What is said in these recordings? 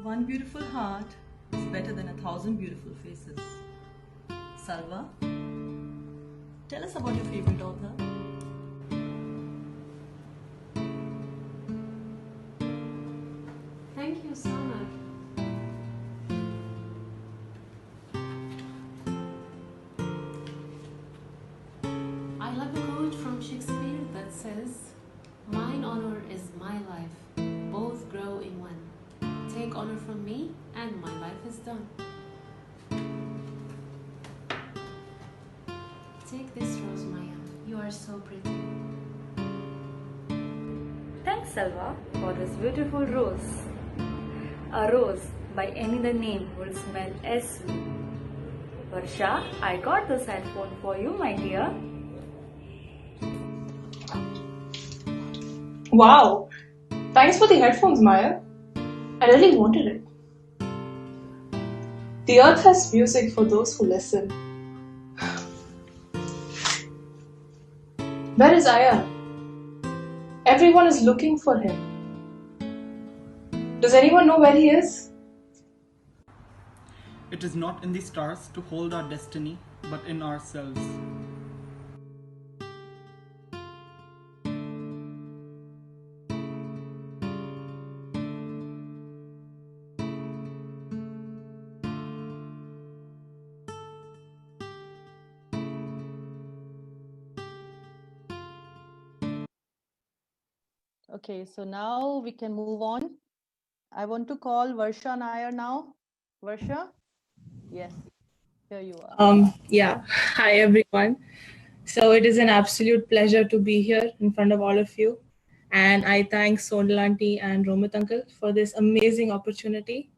One beautiful heart is better than 1,000 beautiful faces. Salva, tell us about your favorite author. Thank you, Sana. I love a quote from Shakespeare that says, "Mine honor is my life, both grow in one. Take honor from me, and my life is done." Take this rose, Maya. You are so pretty. Thanks, Salva, for this beautiful rose. A rose by any other name would smell as sweet. Varsha, I got this headphone for you, my dear. Wow! Thanks for the headphones, Maya. I really wanted it. The earth has music for those who listen. Where is Aya? Everyone is looking for him. Does anyone know where he is? It is not in the stars to hold our destiny, but in ourselves. Okay, so now we can move on. I want to call Varsha Nair now. Varsha? Yes, here you are. Yeah. Hi, everyone. So it is an absolute pleasure to be here in front of all of you. And I thank Sonal Aunty and Romit Uncle for this amazing opportunity.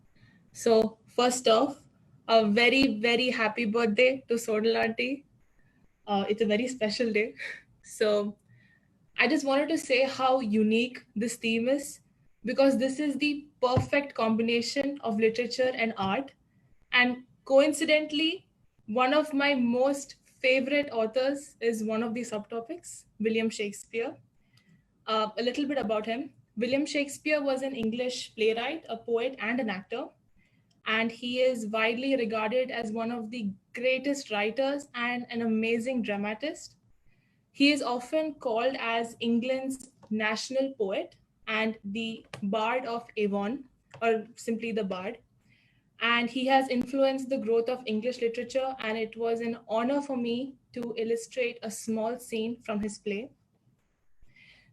So first off, a very, very happy birthday to Sonal Aunty. It's a very special day. So I just wanted to say how unique this theme is, because this is the perfect combination of literature and art. And coincidentally, one of my most favorite authors is one of the subtopics, William Shakespeare. A little bit about him. William Shakespeare was an English playwright, a poet, and an actor. And he is widely regarded as one of the greatest writers and an amazing dramatist. He is often called as England's national poet and the Bard of Avon, or simply the Bard. And he has influenced the growth of English literature, and it was an honor for me to illustrate a small scene from his play.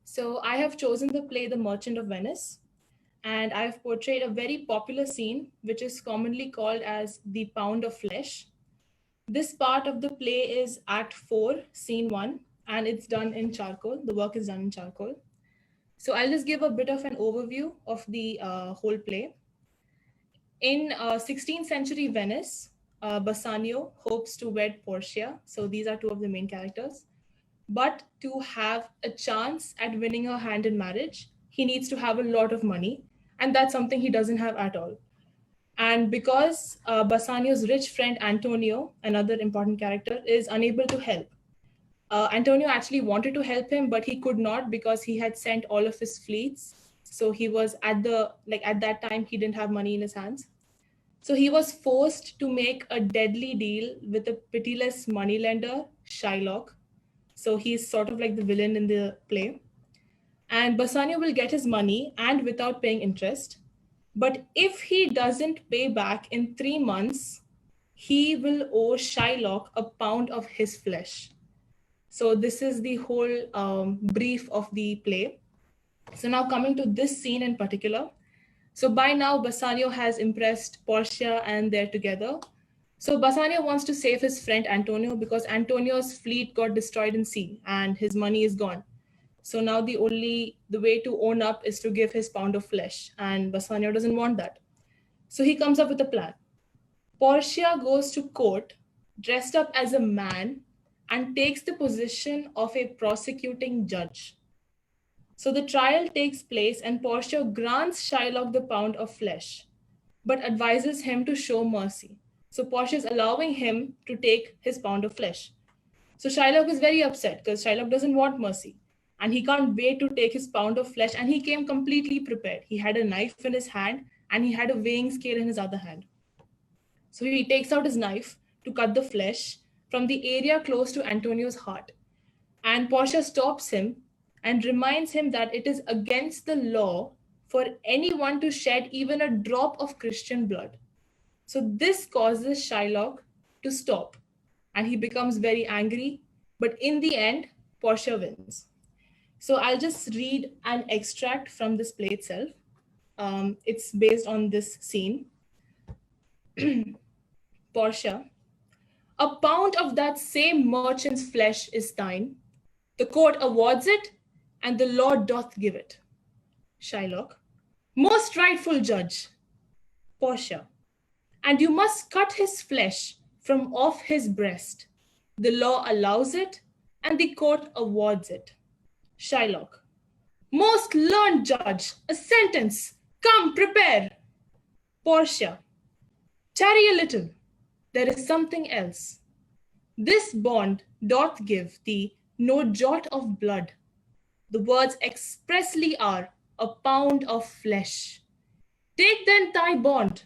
So I have chosen the play The Merchant of Venice, and I've portrayed a very popular scene, which is commonly called as the Pound of Flesh. This part of the play is Act 4, Scene 1, and it's done in charcoal. The work is done in charcoal. So I'll just give a bit of an overview of the whole play. In 16th century Venice, Bassanio hopes to wed Portia. So these are two of the main characters. But to have a chance at winning her hand in marriage, he needs to have a lot of money. And that's something he doesn't have at all. And because Bassanio's rich friend Antonio, another important character, is unable to help. Antonio actually wanted to help him, but he could not because he had sent all of his fleets. So he was at that time, he didn't have money in his hands. So he was forced to make a deadly deal with a pitiless moneylender, Shylock. So he's sort of like the villain in the play. And Bassanio will get his money and without paying interest. But if he doesn't pay back in 3 months, he will owe Shylock a pound of his flesh. So this is the whole brief of the play. So now coming to this scene in particular. So by now, Bassanio has impressed Portia and they're together. So Bassanio wants to save his friend Antonio because Antonio's fleet got destroyed in sea and his money is gone. So now the way to own up is to give his pound of flesh, and Bassanio doesn't want that. So he comes up with a plan. Portia goes to court dressed up as a man and takes the position of a prosecuting judge. So the trial takes place and Portia grants Shylock the pound of flesh, but advises him to show mercy. So Portia is allowing him to take his pound of flesh. So Shylock is very upset because Shylock doesn't want mercy. And he can't wait to take his pound of flesh. And he came completely prepared. He had a knife in his hand and he had a weighing scale in his other hand. So he takes out his knife to cut the flesh from the area close to Antonio's heart. And Portia stops him and reminds him that it is against the law for anyone to shed even a drop of Christian blood. So this causes Shylock to stop, and he becomes very angry. But in the end, Portia wins. So I'll just read an extract from this play itself. It's based on this scene. Portia, a pound of that same merchant's flesh is thine. The court awards it, and the law doth give it. Shylock, most rightful judge. Portia, and you must cut his flesh from off his breast. The law allows it, and the court awards it. Shylock, most learned judge, a sentence. Come, prepare. Portia, tarry a little. There is something else. This bond doth give thee no jot of blood. The words expressly are a pound of flesh. Take then thy bond,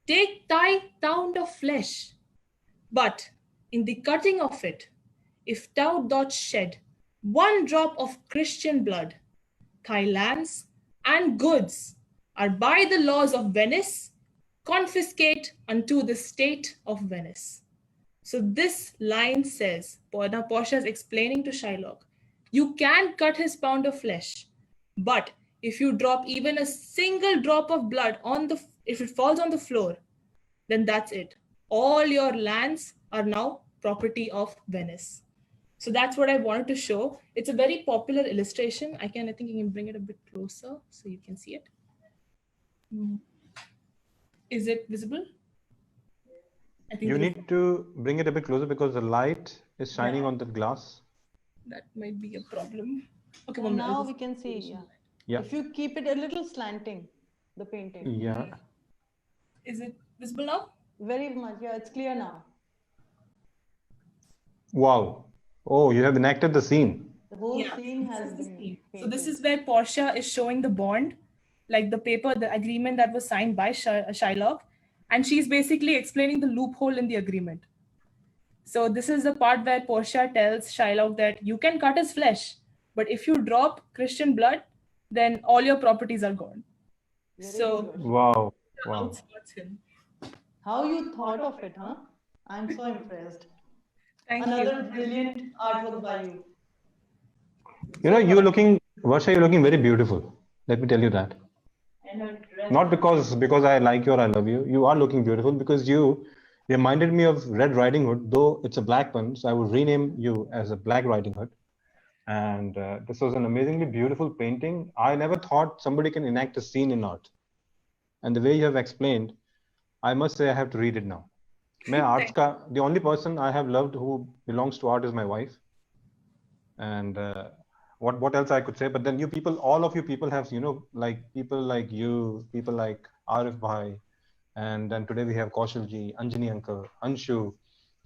take thy pound of flesh. But in the cutting of it, if thou dost shed one drop of Christian blood, thy lands and goods are by the laws of Venice confiscate unto the state of Venice. So this line says, now Portia is explaining to Shylock, you can cut his pound of flesh, but if you drop even a single drop of blood if it falls on the floor, then that's it. All your lands are now property of Venice. So that's what I wanted to show. It's a very popular illustration. I think you can bring it a bit closer so you can see it. Is it visible? I think you need to bring it a bit closer because the light is shining on the glass. That might be a problem. Okay, well, now we can see. Yeah. If you keep it a little slanting, the painting. Yeah. Is it visible now? Very much. Yeah, it's clear now. Wow. Oh, you have enacted the scene. The whole scene has been painted. So this is where Portia is showing the bond, like the paper, the agreement that was signed by Shylock, and she's basically explaining the loophole in the agreement. So this is the part where Portia tells Shylock that you can cut his flesh, but if you drop Christian blood, then all your properties are gone. So wow. outsmarts him. How you thought of it, huh? I'm so impressed. Another brilliant artwork by you. You know, Varsha, you're looking very beautiful. Let me tell you that. Not because I like you or I love you. You are looking beautiful because you reminded me of Red Riding Hood, though it's a black one. So I would rename you as a Black Riding Hood. And this was an amazingly beautiful painting. I never thought somebody can enact a scene in art. And the way you have explained, I must say I have to read it now. The only person I have loved who belongs to art is my wife. And what else I could say? But then you people, all of you people have, like people like you, people like Arif Bhai, and then today we have Kaushal ji, Anjani uncle, Anshu,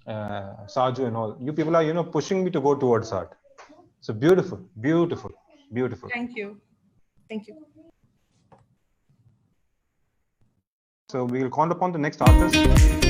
Saju and all. You people are, pushing me to go towards art. So beautiful, beautiful, beautiful. Thank you. Thank you. So we will call upon the next artist.